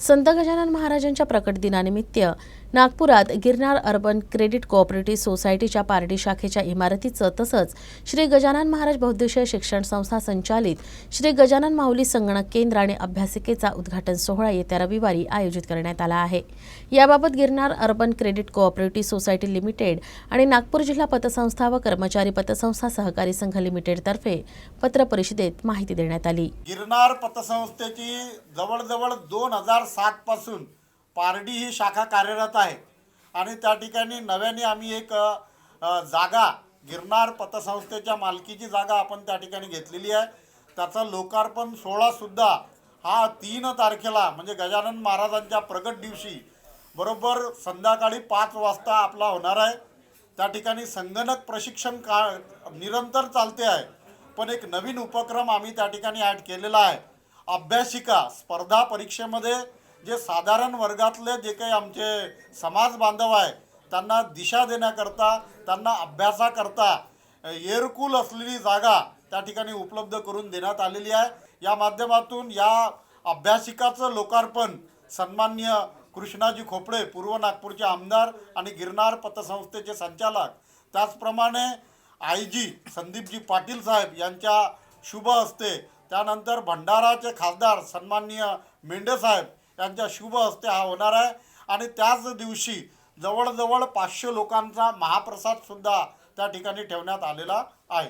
संत गजानन महाराजांच्या प्रकट दिनानिमित्त नागपुरात गिरनार अर्बन क्रेडिट कोऑपरेटिव्ह सोसायटीच्या पारडी शाखेच्या इमारतीचं तसंच श्री गजानन महाराज बौद्धिक शिक्षण संस्था संचालित श्री गजानन माऊली संगणक केंद्र आणि अभ्यासिकेचा उद्घाटन सोहळा येत्या रविवारी आयोजित करण्यात आला आहे। याबाबत Girnar urban credit cooperative society limited आणि नागपूर जिल्हा पतसंस्था व कर्मचारी पतसंस्था सहकारी संघ लिमिटेड तर्फे पत्र परिषदेत माहिती देण्यात आली। गिरनार पतसंस्थेची जवळजवळ 2007 पासून पारडी ही शाखा कार्यरत आहे आणि त्या ठिकाणी नव्याने आम्ही एक जागा गिरनार पतसंस्थेच्या मालकीची जागा आपण त्या ठिकाणी घेतलेली आहे। त्याचा लोकार्पण सोहळा सुद्धा हा 3 तारखेला म्हणजे गजानन महाराजांच्या प्रगट दिवशी बरोबर संध्याकाळी 5 वाजता आपला होणार आहे। त्या ठिकाणी संगणक प्रशिक्षण निरंतर चालते आहे, पण एक नवीन उपक्रम आम्ही त्या ठिकाणी ॲड केलेला आहे। अभ्यासिका स्पर्धा परीक्षेमध्ये जे साधारण वर्गातले जे काही आमचे समाज बांधव आहे त्यांना दिशा देण्याकरता, त्यांना अभ्यासाकरता एअरकूल असलेली जागा त्या ठिकाणी उपलब्ध करून देण्यात आलेली आहे। या माध्यमातून या अभ्यासिकाचं लोकार्पण सन्माननीय कृष्णाजी खोपडे पूर्व नागपूरचे आमदार आणि गिरनार पतसंस्थेचे संचालक, त्याचप्रमाणे आयजी संदीपजी पाटील साहेब यांच्या शुभ हस्ते, त्यानंतर भंडाराचे खासदार सन्माननीय मेंढे साहेब यांच्या शुभ हस्ते हा होणार आहे आणि त्याच दिवशी जवळजवळ 500 लोकांचा महाप्रसाद सुद्धा त्या ठिकाणी ठेवण्यात आलेला आहे।